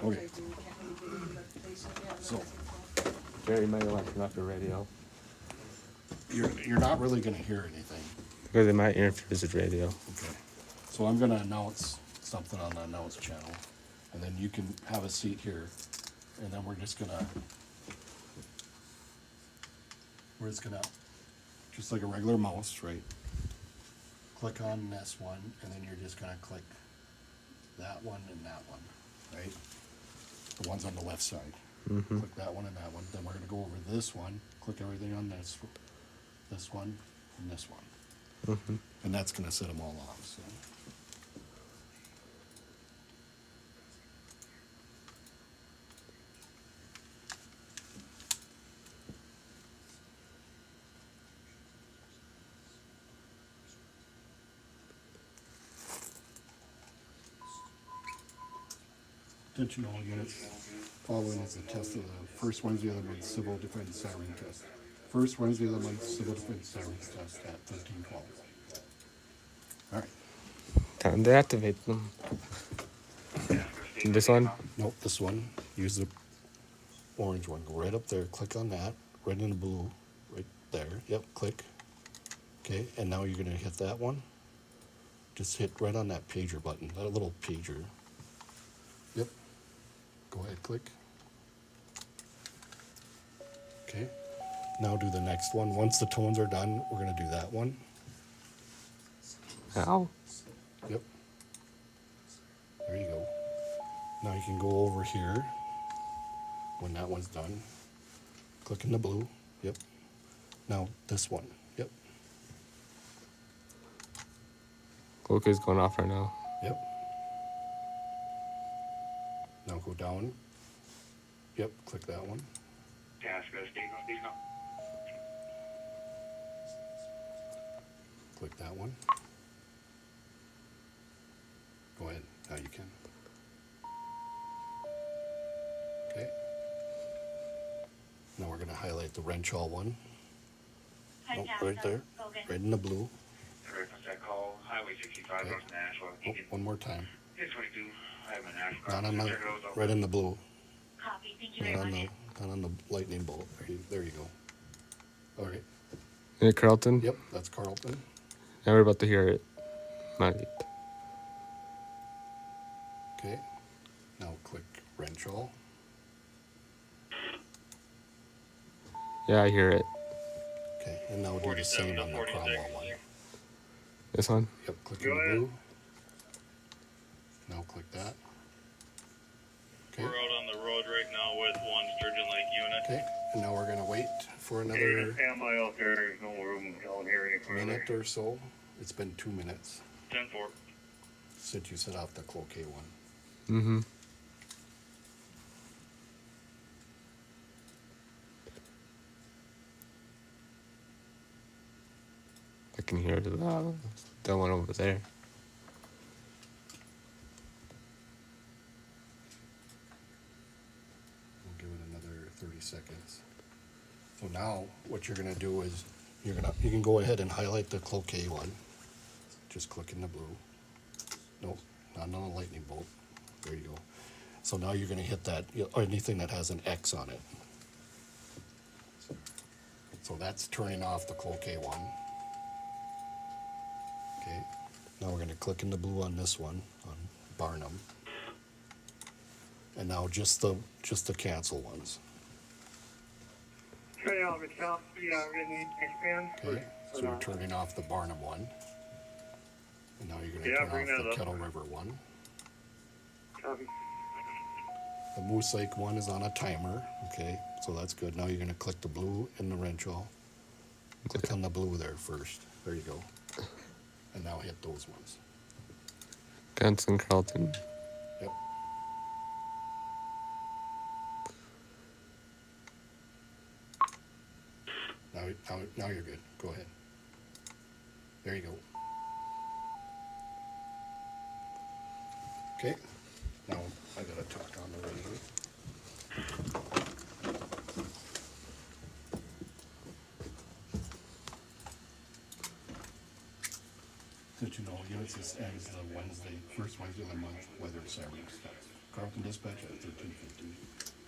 Okay. So Jerry might want to turn off the radio. you're not really going to hear anything. Because it might interfere with the radio. Okay. So I'm going to announce something on the announce channel, and then you can have a seat here, and then we're just gonna just like a regular mouse, right? Click on this one, and then you're just gonna click that one and that one, right? The ones on the left side. Mm-hmm. Click that one and that one. Then we're gonna go over this one. Click everything on this one, and this one, Mm-hmm. and that's gonna set them all off. So. Attention all units. Following is a test of the first Wednesday of the month civil defense siren test. First Wednesday of the month civil defense sirens test at 13:12. All right. Time to activate them. This one? Nope, this one. Use the orange one. Go right up there. Click on that. Right in the blue. Right there. Yep, click. Okay, and now you're going to hit that one. Just hit right on that pager button. That little pager. Yep. Go ahead, click. Okay. Now do the next one. Once the tones are done, we're going to do that one. How? Yep. There you go. Now you can go over here when that one's done. Click in the blue. Yep. Now this one. Yep. Cloquet's going off right now. Yep. Now go down. Yep. Click that one. Click that one. Go ahead. Now you can. Okay. Now we're going to highlight the wrench all one. Nope, right there. Right in the blue. Okay. Oh, one more time. Not on the, right in the blue. Not on the lightning bolt. There you go. All right. Is it Carlton? Yep, that's Carlton. Now we're about to hear it. Might. Okay. Now click wrench all. Yeah, I hear it. Okay, and now do the same on the Cromwell one. This one? Yep, click in the blue. Now click that. Okay. We're out on the road right now with one Sturgeon Lake unit. Okay, and now we're gonna wait for another Standby out there. There's no room down here any further. minute or so. It's been 2 minutes 10-4. since you set off the cloquet one. Mm-hmm. I can hear the one over there. We'll give it another 30 seconds. So now what you're gonna do is you can go ahead and highlight the cloquet one. Just click in the blue. Nope, not on the lightning bolt. There you go. So now you're gonna hit that, or anything that has an X on it. So that's turning off the cloquet one. Okay, now we're gonna click in the blue on this one, on Barnum. And now just the cancel ones. Turn off the top, expand. Okay, so we're turning off the Barnum one. And now you're gonna turn off the Kettle River one. Copy. The Moose Lake one is on a timer, okay, so that's good. Now you're gonna click the blue and the wrench all. Click on the blue there first, there you go. And now hit those ones. Gunston Carlton. Yep. Now you're good, go ahead. There you go. Okay, now I gotta talk on the radio. Did you know units ends the first Wednesday of the month weather sirens test. Carlton dispatch at 1350.